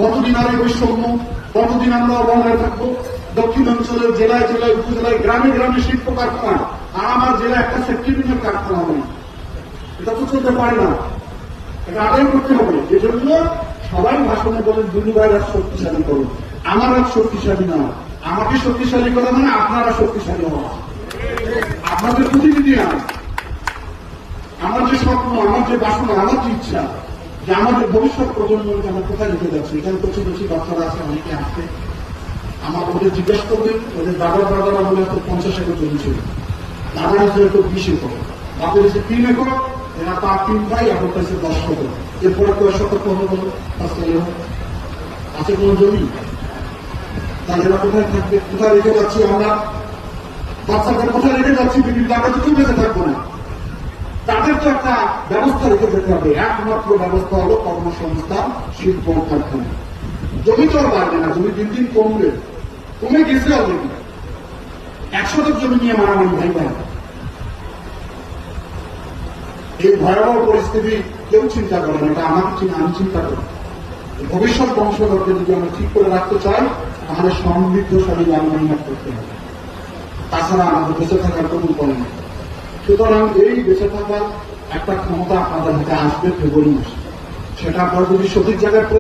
কতদিন আর এই বৈষম্য, কতদিন আমরা অবহেলায় থাকবো? দক্ষিণাঞ্চলের জেলায় জেলায় উপজেলায় গ্রামে গ্রামে শিল্প কারখানা, আর আমার জেলায় একটা সেফটিভিনের কারখানা নেই। এটা তো চলতে পারে না, এটা আদায় করতে হবে। এজন্য সবাই ভাষণে বলেন দুর্নীতির হাত শক্তিশালী করুন। আমার হাত শক্তিশালী না, আমাকে শক্তিশালী করা মানে আপনারা শক্তিশালী হওয়া, আপনাদের প্রতিনিধি না। আমার যে স্বপ্ন, আমার যে বাসনা, আমার যে ইচ্ছা যে আমাদের ভবিষ্যৎ প্রজন্মকে আমরা কোথায় নিতে যাচ্ছি। এখানে প্রচুর বেশি বাচ্চারা আছে, অনেকে আসছে। আমার ওদের জিজ্ঞাসা করবেন, ওদের দাদার দাদারা বলে হয়তো 50 একর জমি ছিল, দাদার হিসেবে তো 20 একর, বাপের হিসেবে 3 একর, এরা তার 3 ভাই, এখন পাইছে 10 একর। এরপরে কয়েক শতক হলো আছে কোন জমি? তাহলে এরা কোথায় থাকবে? কোথায় রেখে যাচ্ছি আমরা বাচ্চাদের? কোথায় রেখে যাচ্ছি? বিভিন্ন আমরা তো কেউ বেঁচে থাকবো না। তাদের তো একটা ব্যবস্থা রেখে যেতে হবে। একমাত্র ব্যবস্থা হলো কর্মসংস্থান, শিল্প কারখানা। জমি তো আর বাড়বে না, জমি দিন দিন কমবে, কমে গেছে অলরেডি। 1 শতক জমি নিয়ে মারামারি ভাই ভাই, এই ভয়াবহ পরিস্থিতি কেউ চিন্তা করে না। এটা আমাকে আমি চিন্তা করি। ভবিষ্যৎ বংশধরকে যদি আমরা ঠিক করে রাখতে চাই, তাহলে সমৃদ্ধশালী বাংলা করতে হবে। তাছাড়া আমাদের বেঁচে থাকার কোনো উপায় নেই। সুতরাং এই বেঁচে থাকার একটা ক্ষমতা আপনাদের হাতে আসবে ফেব্রুয়ারি মাসে। সেটা আপনারা যদি সঠিক জায়গায়